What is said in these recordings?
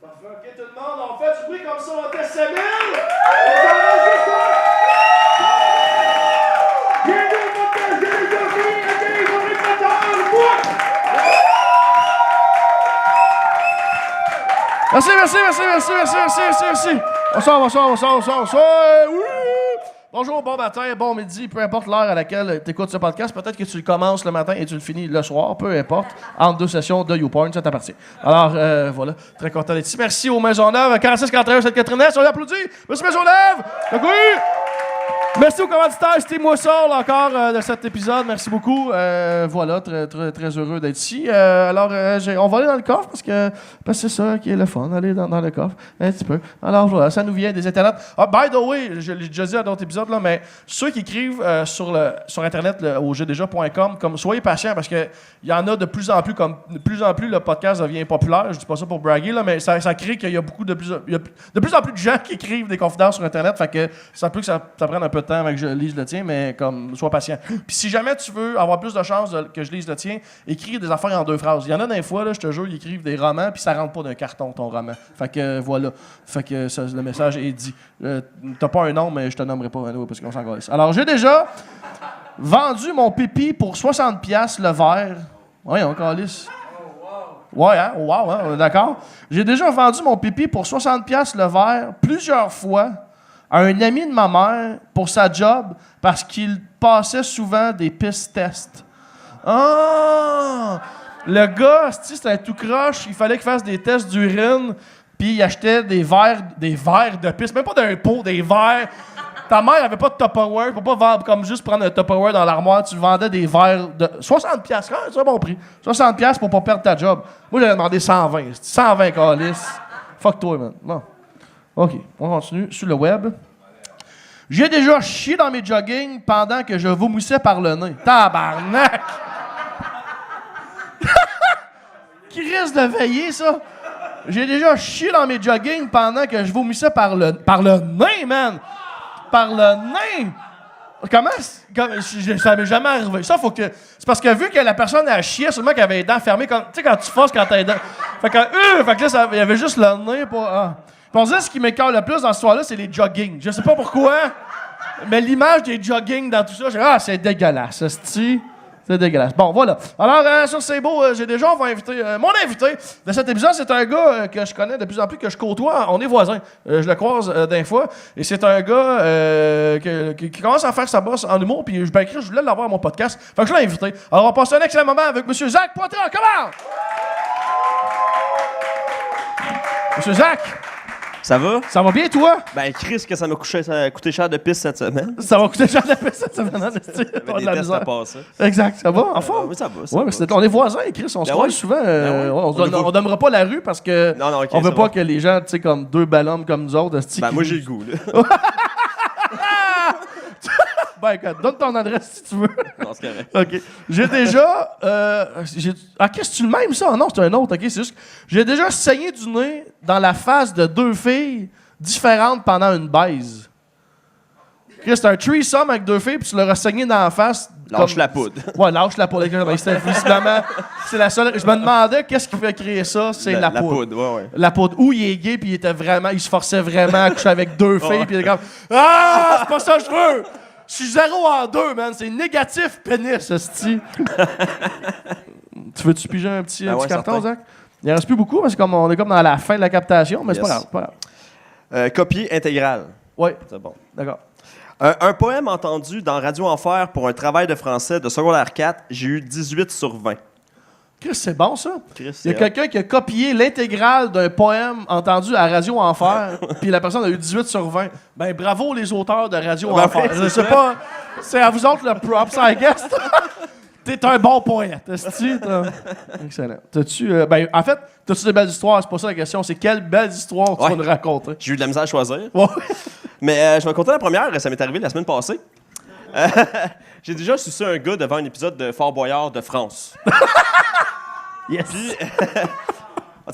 Parfait. OK, tout le monde, on fait du bruit comme ça, on teste 7000! Bienvenue au podcast de l'Économie et des agriculteurs! Merci. Bonsoir. Oui. Bonjour, bon matin, bon midi, peu importe l'heure à laquelle tu écoutes ce podcast. Peut-être que tu le commences le matin et tu le finis le soir, peu importe. Entre deux sessions de YouPorn, ça t'appartient. Alors, voilà, très content d'être ici. Merci aux Maisonneuve, 46 41 Sainte-Catherine. On applaudit. Merci Maisonneuve. Oui. Merci aux commanditaires, c'était moi seul encore de cet épisode. Merci beaucoup. Voilà, très heureux d'être ici. Alors, on va aller dans le coffre parce que c'est ça qui est le fun, aller dans le coffre un petit peu. Alors voilà, ça nous vient des internets. Ah, by the way, je l'ai déjà dit à d'autres épisodes, là, mais ceux qui écrivent sur Internet au gdja.com, comme soyez patients parce que il y en a de plus en plus, le podcast devient populaire. Je dis pas ça pour braguer, là, mais ça crée qu'il y a de plus en plus de gens qui écrivent des confidences sur Internet. Fait que ça peut que ça prenne un peu de temps avant que je lise le tien, mais comme, sois patient. Puis si jamais tu veux avoir plus de chances que je lise le tien, écris des affaires en 2 phrases. Il y en a des fois, là, je te jure, ils écrivent des romans, puis ça rentre pas d'un carton, ton roman. Fait que, voilà. Fait que le message est dit. T'as pas un nom, mais je te nommerai pas, parce qu'on s'en calisse. Alors, j'ai déjà vendu mon pipi pour 60$ le verre. Oui, on calisse. Ouais, hein? Wow, hein? D'accord. J'ai déjà vendu mon pipi pour 60$ le verre plusieurs fois à un ami de ma mère pour sa job parce qu'il passait souvent des piss tests. Ah! Le gars, c'était un tout croche, il fallait qu'il fasse des tests d'urine, puis il achetait des verres de pisse, même pas d'un pot, des verres. Ta mère avait pas de Tupperware, tu peux pas vendre comme juste prendre un Tupperware dans l'armoire, tu vendais des verres de 60$, c'est un bon prix. 60$ pour pas perdre ta job. Moi, j'avais demandé 120. 120 calices. Fuck toi, man. Bon. OK, on continue sur le web. J'ai déjà chié dans mes joggings pendant que je vomissais par le nez. Tabarnak! Qui risque de veiller, ça? J'ai déjà chié dans mes joggings pendant que je vomissais par le nez, man! Par le nez! Comment? Ça m'est jamais arrivé. Ça, faut que... C'est parce que vu que la personne a chié, seulement qu'elle avait les dents fermées, tu sais, quand tu fosses quand t'as les dents... Fait que là, il y avait juste le nez pour... Ah. Puis on dirait ce qui m'écoeure le plus dans cette histoire-là, c'est les joggings. Je sais pas pourquoi, mais l'image des joggings dans tout ça, c'est dégueulasse, c'est dégueulasse. Bon, voilà. Alors, sur C'est beau, j'ai déjà, on va inviter... mon invité de cet épisode, c'est un gars que je connais de plus en plus, que je côtoie. On est voisins. Je le croise d'un fois. Et c'est un gars qui commence à faire sa bosse en humour. Puis je voulais l'avoir à mon podcast. Fait que je l'ai invité. Alors, on va passer un excellent moment avec M. Zach Poitras. Comment? M. Zach! Ça va? Ça va bien, toi? Ben, Chris, que ça m'a coûté cher de pisse cette semaine. Ça va coûter cher de pisse cette semaine. Avec des tests à passer. Exact, ça va, en forme? Oui, ça va. Ouais, mais on est voisins, Chris, on se croise souvent. On nommera pas la rue parce que on veut pas que les gens, tu sais, comme deux ballons comme nous autres... moi, j'ai le goût, là. Ben, écoute, donne ton adresse si tu veux. Non, c'est correct. OK. J'ai déjà... qu'est-ce que tu le même, ça? Non, c'est un autre, OK? C'est juste... J'ai déjà saigné du nez dans la face de 2 filles différentes pendant une baise. OK, c'est un threesome avec 2 filles, puis tu leur as saigné dans la face... Lâche la poudre. Ouais, lâche la poudre. C'était visiblement... C'est la seule... Je me demandais qu'est-ce qui fait créer ça. C'est la poudre. La poudre, ouais. La poudre. Ou il est gay, puis il se forçait vraiment à coucher avec 2 filles, puis il est comme... Ah! C'est pas ça que je veux! Je suis 0 en 2, man. C'est négatif, pénis, hostie. Tu veux-tu piger un petit carton, Zach? Il en reste plus beaucoup, parce qu'on est comme dans la fin de la captation, mais c'est pas grave. Copier intégral. Oui. C'est bon. D'accord. Un poème entendu dans Radio Enfer pour un travail de français de secondaire 4, j'ai eu 18 sur 20. Chris, c'est bon, ça. Chris, il y a quelqu'un qui a copié l'intégrale d'un poème entendu à Radio Enfer, puis la personne a eu 18 sur 20. Ben, bravo les auteurs de Radio Enfer. Je sais pas, c'est à vous autres le props, I guess. T'es un bon poète. Excellent. En fait, t'as-tu des belles histoires? C'est pas ça la question. C'est quelles belles histoires tu vas nous raconter? J'ai eu de la misère à choisir. Ouais. Mais je vais compter la première. Ça m'est arrivé la semaine passée. J'ai déjà sucé un gars devant un épisode de Fort Boyard de France. Yes. Puis,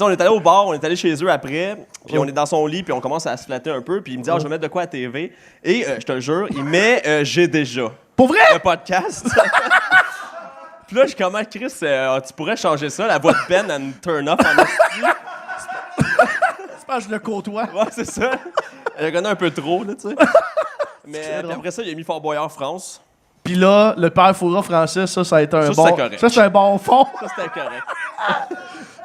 on est allé au bar, on est allé chez eux après, puis on est dans son lit, puis on commence à se flatter un peu, puis il me dit « je vais mettre de quoi à TV? » Et je te le jure, il met « J'ai déjà ». Pour vrai? Le podcast. Puis là, je suis comme Chris, tu pourrais changer ça, la voix de Ben, and turn off en esti. pense que je le côtoie. Ouais, c'est ça. Je le connais un peu trop, là, tu sais. Mais puis après ça, il a mis Fort Boyard France. Puis là, le père Foura français, ça a été un Ça, bon... c'était correct. Ça, c'est un bon fond. Ça, c'était correct.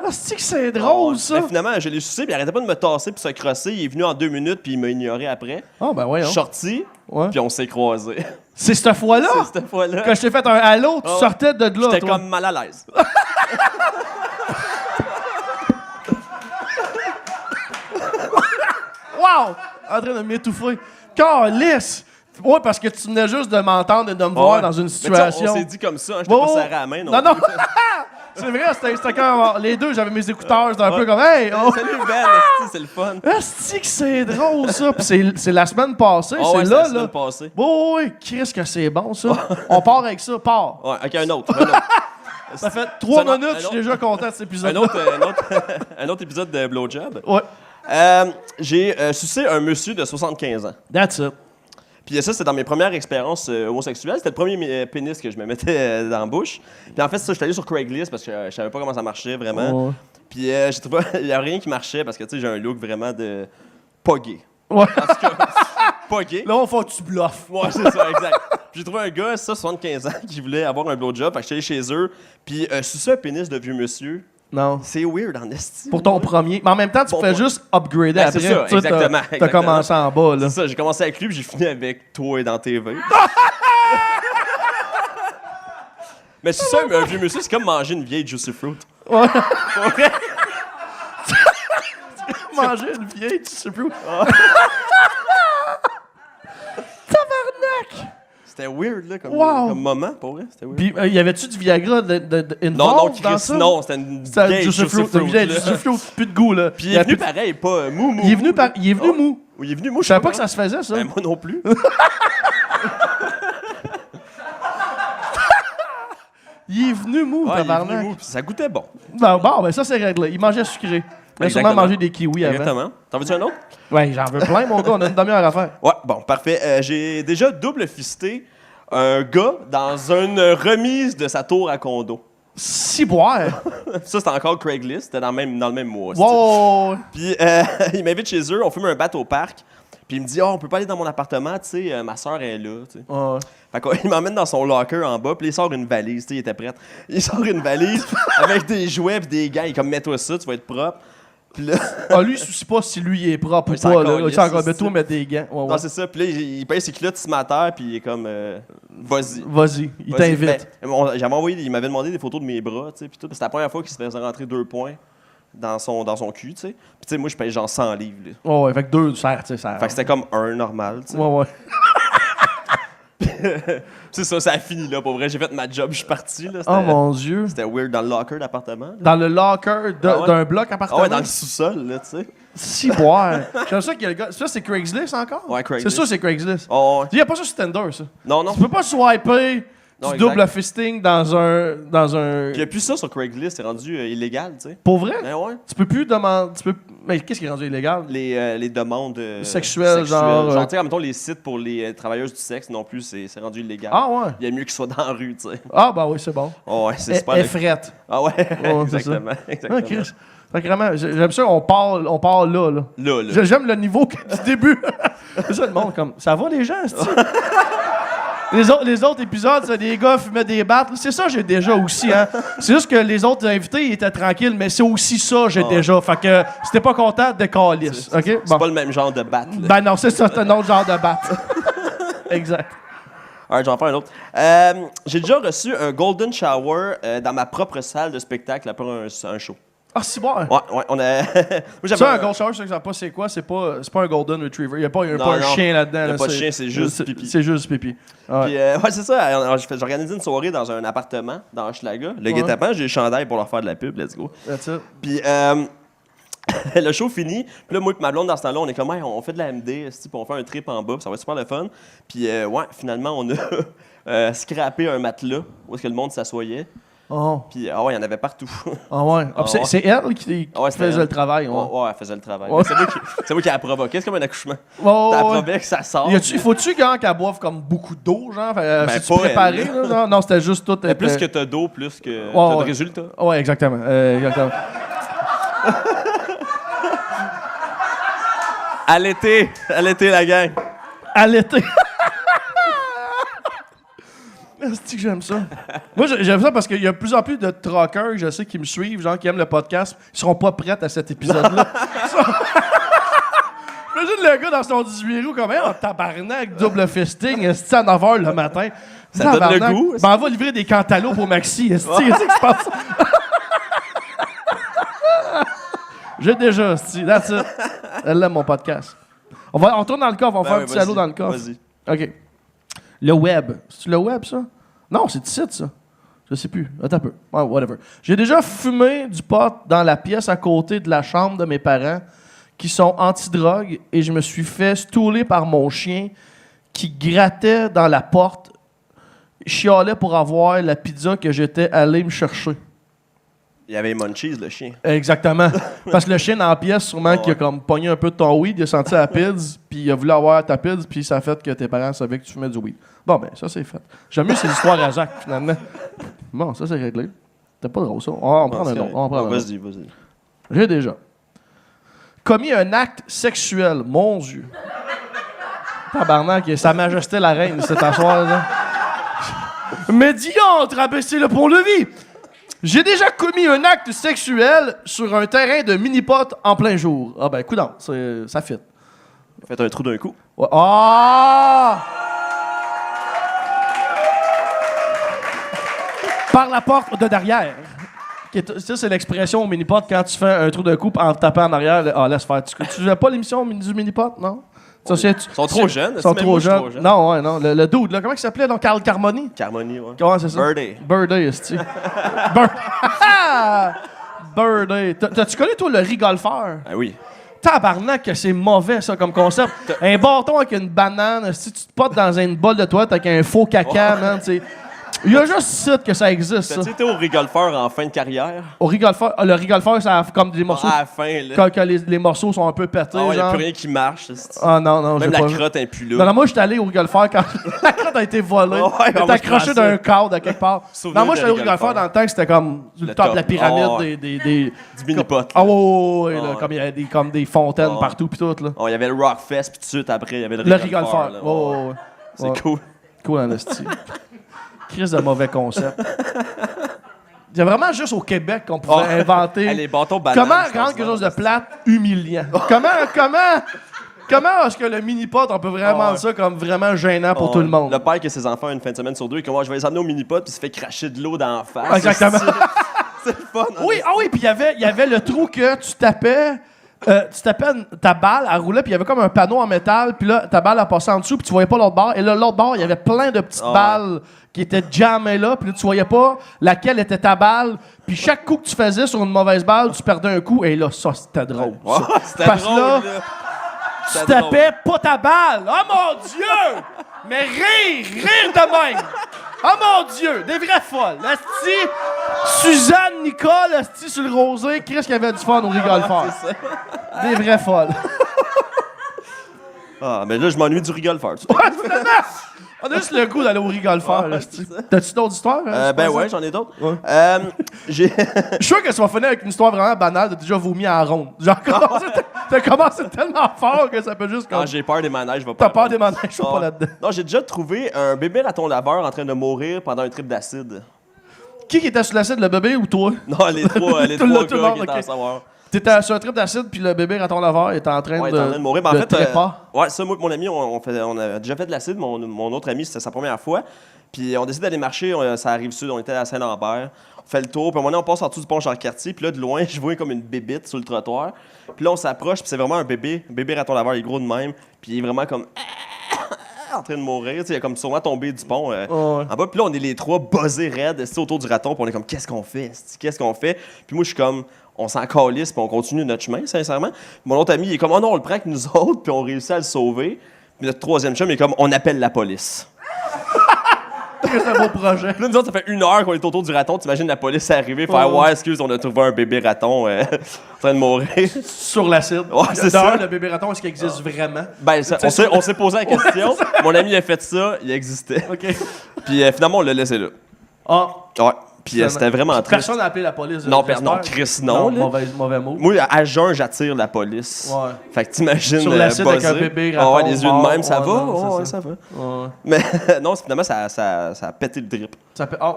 Ah, c'est que c'est drôle, ça. Mais finalement, je l'ai sucé, puis il arrêtait pas de me tasser puis se crosser. Il est venu en 2 minutes, puis il m'a ignoré après. Ah, ben Je voyons. suis sorti, Ouais. puis on s'est croisés. C'est cette fois-là? C'est cette fois-là. Quand je t'ai fait un halo, tu Ah ouais. sortais de là, J'étais toi. comme mal à l'aise. Wow! En train de m'étouffer. Calisse! Ouais, parce que tu venais juste de m'entendre et de me voir Ouais. dans une Mais tu sais, situation. on s'est dit comme ça, hein, je t'ai Oh, pas oh. serré à la main. Non, non! plus. C'est vrai, c'était comme... Les deux, j'avais mes écouteurs, c'était un peu comme... Hey! Oh. Salut Ben, esti, c'est le fun. Asti que c'est drôle, ça! Puis c'est la semaine passée, Ah c'est ouais, là, la semaine là. passée. Oh, oui, Qu'est-ce que c'est bon, ça? On part avec ça, part. Ouais, ok, un autre. Un autre. Ça fait 3 un autre- minutes, un je suis déjà content de cet épisode. un autre épisode de Blowjob. Ouais, J'ai sucé un monsieur de 75 ans. that's it. Puis ça, c'était dans mes premières expériences homosexuelles. C'était le premier pénis que je me mettais dans la bouche. Puis en fait, ça, je suis allé sur Craigslist parce que je savais pas comment ça marchait vraiment. Ouais. Puis j'ai trouvé, il y a rien qui marchait parce que, tu sais, j'ai un look vraiment de pas gay. Ouais. En tout cas, pas gay. Là, on fait que tu bluffes. Ouais, c'est ça, exact. Puis j'ai trouvé un gars, ça, 75 ans, qui voulait avoir un blowjob. Fait que j'étais allé chez eux. Puis sucer un pénis de vieux monsieur, Non. c'est weird en esti. Pour ton premier. Mais en même temps, tu Bon fais point. juste upgrader Ben, après. c'est ça, Tu sais, exactement, T'as exactement. commencé en bas, là. C'est ça, j'ai commencé avec lui, puis j'ai fini avec toi dans TV. Mais c'est ça, un vieux monsieur, c'est comme manger une vieille Juicy Fruit. Ouais. Pour vrai? Manger une vieille, tu sais plus. C'était weird, là, comme, Wow. comme moment, pour vrai. C'était weird. Puis, y avait-tu du Viagra de Non, non, involved dans Chris, ça? non, c'était une C'était vieille Juicy Juicy Fruit. Fruit. Une vieille là. Juicy Fruit, plus de goût, là. Puis il est venu pareil, pas mou, mou. Il est venu mou. Oui, il est venu mou, Je savais pas que ça se faisait, ça. Ben, moi non plus. Il est venu mou, Ouais, il est venu tabarnak. mou, puis ça goûtait bon. Ben ça, c'est réglé. Il mangeait sucré. Il a sûrement Exactement. mangé des kiwis avant. Exactement. T'en veux-tu un autre? Ouais, j'en veux plein, mon gars. On a une demi-heure à faire. Ouais, bon, parfait. J'ai déjà double fisté un gars dans une remise de sa tour à condo. Ciboire. Ça, c'était encore Craigslist, c'était dans le même mois. Wow. Puis il m'invite chez eux, on fume un bat au parc. Puis il me dit, oh, on peut pas aller dans mon appartement, tu sais, ma soeur est là. Tu sais. Ouais. Fait qu'il m'emmène dans son locker en bas, puis il sort une valise, tu sais, il était prêt. Il sort une valise avec des jouets puis des gants, il est comme, mets-toi ça, tu vas être propre. Puis là, Ah, lui, il se soucie pas si lui il est propre Ouais, ou c'est pas. encore Là. lisse, Il encore c'est de toi ça. mettre des gants. Ouais, non, ouais. c'est ça. Puis là, il paye ses culottes, il se met à terre, puis il est comme, vas-y. Vas-y, il Vas-y. t'invite. Ben, j'avais envoyé, il m'avait demandé des photos de mes bras, tu sais, puis tout. C'était la première fois qu'il se faisait rentrer 2 points dans son cul, tu sais. Puis tu sais, moi, je paye genre 100 livres, là. Ouais, ouais, fait que 2, ça, tu sais, ça. Fait que c'était comme un normal, tu sais. Ouais, ouais. C'est ça, ça a fini, là, pour vrai. J'ai fait ma job, je suis parti, là. Oh mon Dieu. C'était weird dans le locker d'appartement. là. Dans le locker Ah ouais. d'un bloc Ah appartement. ouais, dans le sous-sol, là, tu sais. Ciboire. J'aime ça qu'il y a le gars. Ça, c'est Craigslist encore? Ouais, Craigslist. C'est ça, c'est Craigslist. Oh, ouais. Il y a pas ça sur Tinder, ça. Non, non. Tu peux pas swiper Non, du exact. double fisting dans un. Puis il n'y a plus ça sur Craigslist, c'est rendu illégal, tu sais. Pour vrai? Ben ouais. Tu peux plus demander. Mais qu'est-ce qui est rendu illégal? Les demandes Sexuelles, genre, Genre, tu sais, mettons, les sites pour les travailleuses du sexe non plus, c'est rendu illégal. Ah ouais. Il y a mieux qu'ils soient dans la rue, tu sais. Ah, bah oui, c'est bon. Oh, ouais, c'est super. Effrette. Ah ouais, c'est exactement. Ah, exactement. Chris. Fait que vraiment, j'aime ça, on part là. Là. J'aime le niveau du début. C'est ça, le monde, comme, ça va les gens, les autres épisodes, c'est des gars fumaient des battes. C'est ça, j'ai déjà aussi, hein. C'est juste que les autres invités, ils étaient tranquilles, mais c'est aussi ça, j'ai déjà. Fait que, si t'es pas content, décalisse, OK? C'est pas le même genre de batte, là. Ben non, c'est ça, c'est un autre genre de batte. Exact. Alright, je vais en faire un autre. J'ai déjà reçu un golden shower dans ma propre salle de spectacle après un show. Ah, c'est bon. Ouais, on a... Moi, j'avais Ça, un gold shower, je sais pas c'est quoi, c'est pas un golden retriever. Il y a pas, Non, un non. chien là-dedans. Y a là, pas de chien, c'est juste pipi. C'est juste pipi. Ouais. Puis, ouais, c'est ça. J'ai organisé une soirée dans un appartement, dans Hochelaga. Le guet-apens, j'ai le chandail pour leur faire de la pub, let's go. That's it. Puis, le show fini. Puis là, moi et ma blonde, dans ce temps-là, on est comme, hey, on fait de la MD, puis on fait un trip en bas, puis ça va être super le fun. Puis, ouais, finalement, on a scrappé un matelas où est-ce que le monde s'assoyait. Oh. Puis, ah ouais, il y en avait partout. Ah ouais. Ah, puis ouais. c'est elle qui Ah ouais, c'était faisait elle. le travail. Ouais. Ouais, elle faisait le travail. Ouais. Mais c'est moi qui a provoqué. C'est comme un accouchement. Ouais, T'as ouais. provoqué que ça sort. Faut-tu qu'elle boive comme beaucoup d'eau, genre? C'est-tu pas préparé, elle, là? genre? Non, c'était juste tout. Mais plus que t'as d'eau, plus que t'as ouais. de résultats. Ouais, exactement. Exactement. À l'été, la gang. À l'été. C'est que j'aime ça. Moi, j'aime ça parce qu'il y a de plus en plus de truckers, je sais, qui me suivent, genre qui aiment le podcast. Ils seront pas prêts à cet épisode-là. Imagine le gars dans son 18 roues comme en tabarnak, double fisting, à 9h le matin. Ça donne le goût. Ben, on va livrer des cantaloupes au Maxi. Qu'est-ce qui se passe? J'ai déjà, that's it. Elle aime mon podcast. On tourne dans le coffre, on va faire un petit salaud dans le coffre. Vas-y. OK. Le web. C'est-tu le web, ça? Non, c'est ici, ça. Je sais plus. Attends un peu. Ouais, whatever. J'ai déjà fumé du pot dans la pièce à côté de la chambre de mes parents qui sont anti-drogue et je me suis fait stouler par mon chien qui grattait dans la porte, chialait pour avoir la pizza que j'étais allé me chercher. Il y avait Munchies, le chien. Exactement. Parce que le chien dans la pièce, sûrement, qui a comme pogné un peu de ton weed, il a senti la pizza, puis il a voulu avoir ta pizza, puis ça a fait que tes parents savaient que tu fumais du weed. Bon, ben, ça, c'est fait. J'aime mieux ces histoires à Jacques, finalement. Bon, ça, c'est réglé. C'était pas drôle, ça. On va prendre un autre. Vas-y. J'ai déjà commis un acte sexuel, mon Dieu. Tabarnak, Sa Majesté la Reine, cet soir là. Médiante, rabaisser le pont-levis. J'ai déjà commis un acte sexuel sur un terrain de mini-pot en plein jour. Ah ben, coudonc, ça fit. Faites un trou d'un coup. Ouais. Ah! Par la porte de derrière. Ça, c'est l'expression au mini-pot quand tu fais un trou d'un coup en tapant en arrière. Ah, laisse faire. Tu faisais pas l'émission du mini-pot, non? Ils sont trop jeunes. Ils sont trop jeunes. Non, ouais, non. Le dude, là, comment il s'appelait? Donc, Carl Carmoni? Carmoni, ouais. Comment c'est ça? Birdie, est-ce Birdie. T'as-tu connu, toi, le rigolfeur? Ah oui. Tabarnak, que c'est mauvais, ça, comme concept. Un bâton avec une banane, si tu te potes dans une bolle de toilette avec un faux caca, man, tu sais. Il y a juste ça que ça existe, ça. T'as-tu été au rigolfeur en fin de carrière? Au rigolfeur, le rigolfeur, ça a comme des morceaux. À la fin, là. Quand les morceaux sont un peu pétés. Il n'y a genre. plus rien qui marche. Ah non, même j'ai la pas crotte n'est plus là. Non, moi, j'étais allé au rigolfeur quand la crotte a été volée. Elle était accrochée d'un cadre à quelque part. Non, moi, j'étais allé au rigoleur dans le temps que c'était comme le top de la pyramide des du mini-pot. Ah ouais, là, comme il y avait comme des fontaines partout pis tout, là. Il y avait le Rockfest, puis tout de suite après, il y avait le rigoleur. Ouais. C'est cool. Cool en esti. Crise de mauvais concept. Il y a vraiment juste au Québec qu'on pouvait inventer. Les bâtons bananes. Comment rendre quelque chose de plate humiliant? Comment est-ce que le mini-pot, on peut vraiment rendre ça comme vraiment gênant pour tout le monde? Le père qui a ses enfants une fin de semaine sur deux, il dit je vais les amener au mini-pot, puis il se fait cracher de l'eau dans la face. Exactement. C'est le fun. Oui, puis il y avait le trou que tu tapais ta balle, elle roulait, puis il y avait comme un panneau en métal, puis là, ta balle, elle passait en dessous, puis tu voyais pas l'autre bord. Et là, l'autre bord, il y avait plein de petites balles qui étaient jammées là, puis là, tu voyais pas laquelle était ta balle. Puis chaque coup que tu faisais sur une mauvaise balle, tu perdais un coup. Et là, ça, c'était drôle. C'était parce drôle, là, tu tapais pas ta balle. Oh mon Dieu! Mais rire de même. Oh mon Dieu, des vraies folles. Asti, Suzanne Nicole, asti sur le rosé, Chris qui avait du fun au rigolfeur. Des vraies folles. Mais là, je m'ennuie du rigolfeur. On a juste le goût d'aller au rigolfeur. T'as-tu d'autres histoires? Ben ouais, j'en ai d'autres. Ouais. Je suis sûr que ça va finir avec une histoire vraiment banale. T'as déjà vomi en ronde. Genre, t'as commencé tellement fort que ça peut juste... Quand j'ai peur des manèges, je vais pas... T'as peur des manèges, je suis pas là-dedans. Non, j'ai déjà trouvé un bébé raton laveur en train de mourir pendant un trip d'acide. Qui était sur l'acide, le bébé ou toi? Non, les trois gars qui étaient à savoir. T'étais sur un trip d'acide, puis le bébé raton laveur était en train de mourir. Ben, en fait, trépas. Ça, moi et mon ami, on a déjà fait de l'acide. Mon autre ami, c'était sa première fois. Puis on décide d'aller marcher, ça arrive sud, on était à Saint-Lambert. On fait le tour, puis à un moment donné, on passe en dessous du pont Jean-Cartier. Puis là, de loin, je vois comme une bébite sur le trottoir. Puis là, on s'approche, puis c'est vraiment un bébé raton laveur, il est gros de même. Puis il est vraiment comme... en train de mourir. Il a comme sûrement tombé du pont en bas. Puis là, on est les trois buzzés raides autour du raton. Puis on est comme, qu'est-ce qu'on fait? Qu'est-ce qu'on fait? Puis moi, je suis comme... On s'en calisse, puis on continue notre chemin, sincèrement. Mon autre ami, il est comme, oh non, on le prend avec nous autres, puis on réussit à le sauver. Puis notre troisième chum, il est comme, on appelle la police. C'est un beau projet. Puis là, nous autres, ça fait 1 heure qu'on est autour du raton. T'imagines la police arriver, faire, ouais, excuse, on a trouvé un bébé raton en train de mourir. Sur l'acide. Ouais, c'est ça. Le bébé raton, est-ce qu'il existe vraiment? Ben, on s'est posé la question. Mon ami a fait ça, il existait. OK. Puis finalement, on l'a laissé là. Ah. Ouais. Puis c'était vraiment triste. Personne n'a appelé la police. Non, Chris, non. Mauvais mot. Moi, à jeun, j'attire la police. Ouais. Fait que t'imagines. Sur l'acide avec un bébé, ouais, les yeux de même, ça va? Non, Ouais, ça va. Ouais. Mais non, finalement, ça a pété le drip.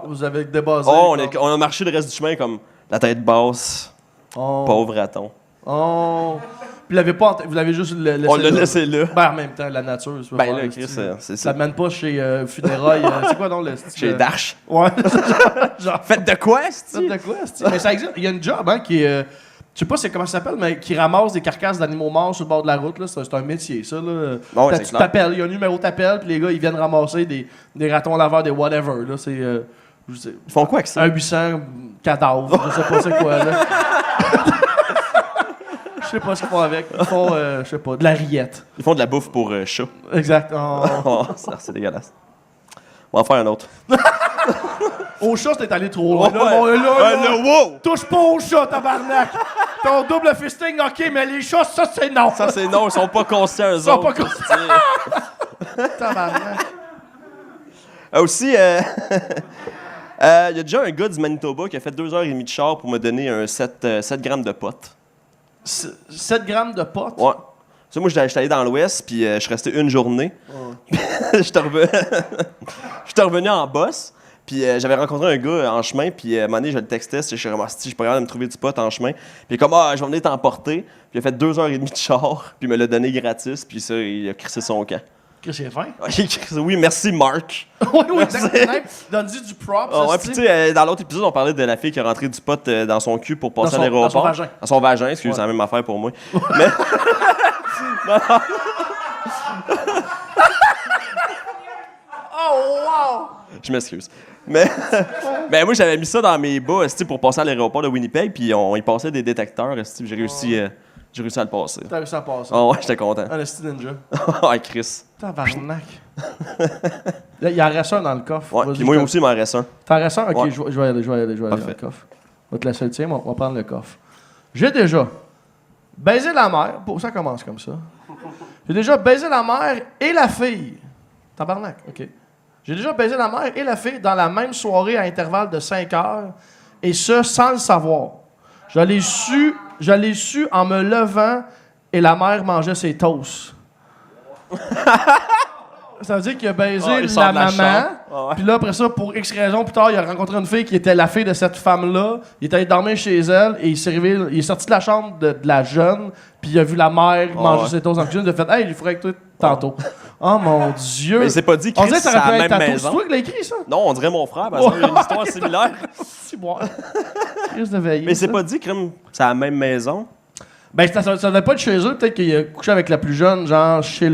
Vous avez débasé. On a marché le reste du chemin comme la tête basse. Pauvre raton. Puis vous l'avez juste laissé. On l'a laissé là. Ben, en même temps, la nature. Ben là, Chris, c'est ça. Ça te mène pas chez Funérailles. C'est quoi donc le style? Chez Dash. Ouais. Genre. Faites de quoi, Faites de quoi, mais ça existe. Il y a une job, hein, qui est. Je sais pas comment ça s'appelle, mais qui ramasse des carcasses d'animaux morts sur le bord de la route. Là. C'est un métier, ça. Là. Bon, ouais, tu t'appelles, il y a un numéro, t'appelles, puis les gars, ils viennent ramasser des ratons laveurs, des whatever. Là. C'est, Ils font quoi avec ça? Un 800 cadavres. Je sais pas c'est quoi, là. Je sais pas ce qu'ils font avec. Ils font, je sais pas, de la rillette. Ils font de la bouffe pour chat. Exact. C'est dégueulasse. On va en faire un autre. Au chat, t'es allé trop loin. Ouais. Là, Wow! touche pas au chat, tabarnak! Ton double fisting, ok, mais les chats, ça, c'est non! Ça, c'est non, ils sont pas conscients, eux Ils sont autres. pas conscients. Tabarnak. Aussi, il y a déjà un gars du Manitoba qui a fait 2h30 de char pour me donner un 7 grammes de potes. 7 grammes de potes? Ouais. Ça, moi, j'étais allé dans l'Ouest, puis je suis resté une journée. J'étais revenu en boss, puis j'avais rencontré un gars en chemin, puis à un moment donné, je le textais, je suis vraiment, je suis pas capable de me trouver du pot en chemin. Puis il est comme, je vais venir t'emporter. Puis il a fait 2h30 de char, puis il me l'a donné gratis, puis ça, il a crissé son camp. Chris, il est fin? Oui, merci, Marc. oui, exactement. Donne-lui du props. Ouais, puis tu sais, dans l'autre épisode, on parlait de la fille qui a rentré du pot dans son cul pour passer à l'aéroport. Dans son vagin. Dans son vagin, excusez, c'est la même affaire pour moi. Mais... Oh, wow! Je m'excuse. Mais moi, j'avais mis ça dans mes bas pour passer à l'aéroport de Winnipeg, puis on y passait des détecteurs. J'ai réussi à le passer. T'as réussi à passer. Oh, ouais, j'étais content. Un esti ninja. Ouais, Chris. Tabarnak. Il en reste un dans le coffre. Ouais, puis moi aussi, il m'en reste un. T'en restes un? Ok, ouais. je vais aller dans le coffre. On va te laisser le tien, on va prendre le coffre. J'ai déjà baisé la mère. Ça commence comme ça. J'ai déjà baisé la mère et la fille. Tabarnak, ok. J'ai déjà baisé la mère et la fille dans la même soirée à intervalle de 5 heures, et ce, sans le savoir. Je l'ai su en me levant et la mère mangeait ses toasts. Ça veut dire qu'il a baisé la maman, puis là, après ça, pour X raison, plus tard, il a rencontré une fille qui était la fille de cette femme-là. Il est allé dormir chez elle, et il est sorti de la chambre de la jeune, puis il a vu la mère manger ses toasts en cuisine. Il a fait « Hey, il faudrait que toi, tantôt. » Oh mon Dieu! Mais c'est pas dit on Chris, dirait que c'est ça aurait à pu la être même tatou. maison. C'est toi qui l'as écrit, ça? Non, on dirait mon frère, parce qu'il a une histoire similaire. C'est bon. Juste de veiller. Mais c'est pas dit, Crème, c'est à la même maison. Ben, ça devait pas être chez eux. Peut-être qu'il a couché avec la plus jeune, genre chez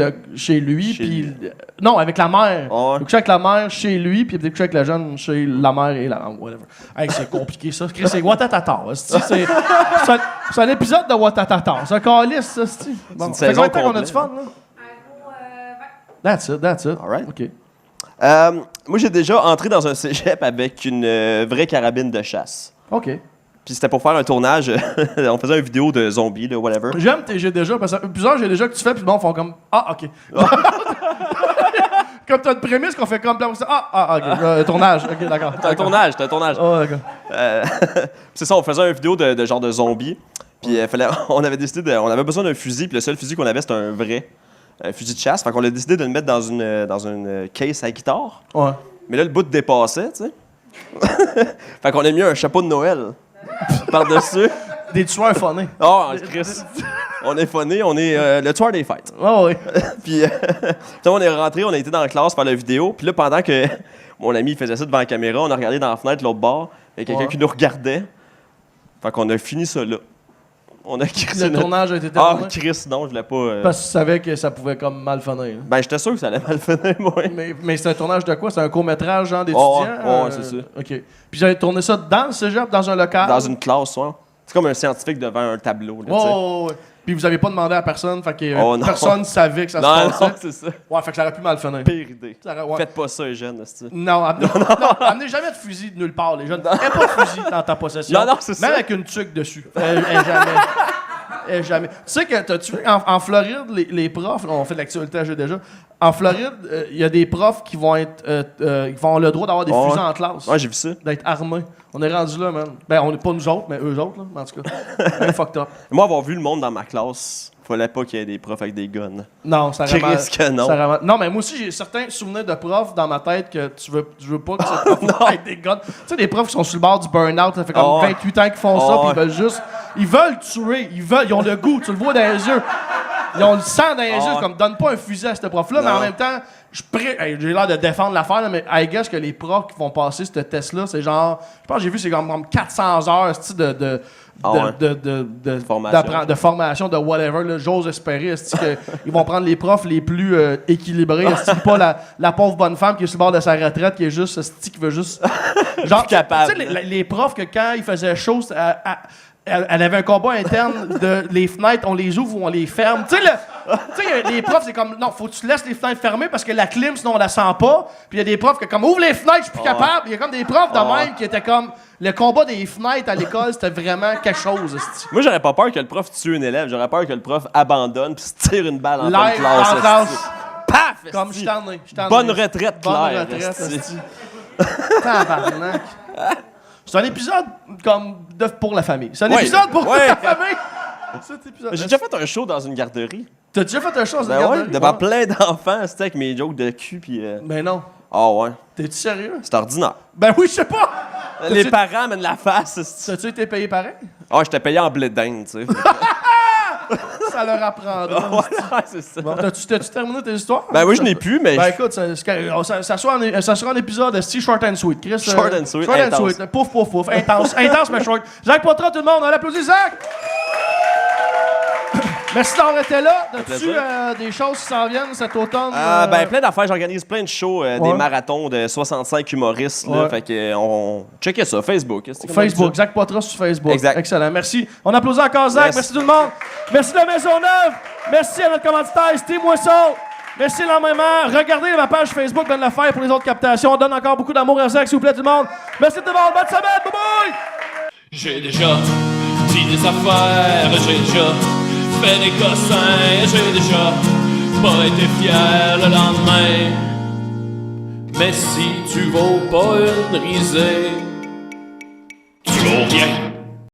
lui. Puis non, avec la mère. Oh, ouais. Il a couché avec la mère chez lui, puis il a couché avec la jeune chez la mère et la... Whatever. Hey, c'est compliqué, ça. C'est Watatata. C'est un épisode de Watatata. C'est un calice, ça, c'est. Bon, une saison combien de temps qu'on a complète. du fun, là? That's it. All right. OK. Moi, j'ai déjà entré dans un cégep avec une vraie carabine de chasse. OK. Puis c'était pour faire un tournage. On faisait une vidéo de zombies, là, whatever. J'aime tes j'ai déjà, parce que plusieurs j'ai déjà que tu fais, puis le monde font comme Ah, OK. Comme t'as une prémisse qu'on fait comme ça. OK. Tournage. OK, d'accord. T'as un tournage. Oh, d'accord. C'est ça, on faisait une vidéo de genre de zombies. Puis on avait décidé on avait besoin d'un fusil, puis le seul fusil qu'on avait, c'était un vrai fusil de chasse. Fait qu'on a décidé de le mettre dans une case à guitare. Ouais. Mais là, le bout dépassait, tu sais. Fait qu'on a mis un chapeau de Noël par-dessus. Des tueurs phonés. Oh, Chris. On est phoné, on est le tueur des fêtes. Oh, oui. Puis, on est rentré, on a été dans la classe faire la vidéo. Puis là, pendant que mon ami faisait ça devant la caméra, on a regardé dans la fenêtre l'autre bord. Il y a quelqu'un qui nous regardait. Fait qu'on a fini ça là. On a crissé Le tournage a été terminé. Ah, Chris, non, je voulais pas. Parce que tu savais que ça pouvait comme mal finir. Ben, j'étais sûr que ça allait mal finir, moi. Mais c'est un tournage de quoi? C'est un court-métrage, genre d'étudiants? Ouais, c'est ça. OK. Puis j'avais tourné ça dans le cégep, dans un local? Dans une classe, ouais. C'est comme un scientifique devant un tableau, là, tu sais. Ouais. Puis vous avez pas demandé à personne, fait que non. personne savait que ça se Non, passait. c'est ça. Ouais, fait que ça aurait pu mal finir. Pire idée. Ouais. Faites pas ça, les jeunes, c'est Non, amenez jamais de fusil de nulle part, les jeunes. Aie pas de fusil dans ta possession. Non, c'est ça. Même avec une tuque dessus. Jamais. Jamais. Tu sais que, t'as-tu vu, en Floride, les profs, on fait de l'actualité à jeu déjà, en Floride, il y a des profs qui vont être, qui vont avoir le droit d'avoir des fusils en classe. Ouais, j'ai vu ça. D'être armés. On est rendu là, man. Ben, on n'est pas nous autres, mais eux autres, là, en tout cas. Un fucked up. Moi, avoir vu le monde dans ma classe, fallait pas qu'il y ait des profs avec des guns. Non, ça Qui risque que non. Non, mais moi aussi, j'ai certains souvenirs de profs dans ma tête que tu veux pas que ce prof ait des guns. Tu sais, des profs qui sont sur le bord du burn-out, ça fait comme 28 ans qu'ils font ça, puis ils veulent juste... Ils veulent tuer, ils ont le goût, tu le vois dans les yeux. Ils ont le sang dans les yeux, comme donne pas un fusil à ce prof-là, mais en même temps, j'ai l'air de défendre l'affaire, là, mais I guess que les profs qui vont passer ce test-là, c'est genre, je pense que j'ai vu, c'est comme 400 heures de formation, de whatever. Là, j'ose espérer qu'ils vont prendre les profs les plus équilibrés, pas la pauvre bonne femme qui est sur le bord de sa retraite, qui est juste, qui veut juste... Genre, capable. Tu sais, les profs que quand il faisait chaud, elle avait un combat interne de les fenêtres, on les ouvre ou on les ferme. Tu sais, les profs, c'est comme, non, faut que tu laisses les fenêtres fermées parce que la clim, sinon on la sent pas. Puis il y a des profs qui comme, ouvre les fenêtres, je suis plus capable. Il y a comme des profs de même qui étaient comme, le combat des fenêtres à l'école, c'était vraiment quelque chose. Moi, j'aurais pas peur que le prof tue un élève. J'aurais peur que le prof abandonne puis se tire une balle en pleine classe. En classe. Paf! Comme je t'en ai. Bonne retraite, Claire. Bonne retraite, tabarnak. C'est un épisode comme pour la famille. C'est un épisode pour la famille. J'ai déjà fait un show dans une garderie. T'as déjà fait un show dans une garderie? Devant plein d'enfants, c'était avec mes jokes de cul puis... Ben non. Ah ouais. T'es-tu sérieux? C'est ordinaire. Ben oui, je sais pas. Les parents mènent la face. T'as-tu été payé pareil? Ah, j'étais payé en blé d'Inde, tu sais. Ça leur apprendra. Ouais, c'est ça. Bon, t'as-tu terminé tes histoires? Ben oui, je n'ai plus, mais... Ben écoute, ça sera un épisode short and sweet. Chris, short and sweet, short intense. and sweet. Pouf, pouf, pouf. Intense, intense, mais short. Jacques Poitras, tout le monde, on l'applaudit, Zach! Merci d'avoir été là. As-tu des choses qui s'en viennent cet automne? Ben, plein d'affaires. J'organise plein de shows, des marathons de 65 humoristes. Là, fait que on checkez ça, Facebook. Facebook, Zach Poitras sur Facebook. Exact. Excellent. Merci. On applaudit encore Zach. Yes. Merci tout le monde. Merci de la Maisonneuve. Merci à notre commanditaire, Steve Moisson. Merci énormément. Regardez ma page Facebook, Ben Lefebvre pour les autres captations. On donne encore beaucoup d'amour à Zach, s'il vous plaît, tout le monde. Merci tout le monde. Bonne semaine. Bye bye. J'ai déjà dit des affaires, j'ai déjà fait des cossins, j'ai déjà pas été fier le lendemain. Mais si tu vaux pas une risée, tu vaux rien.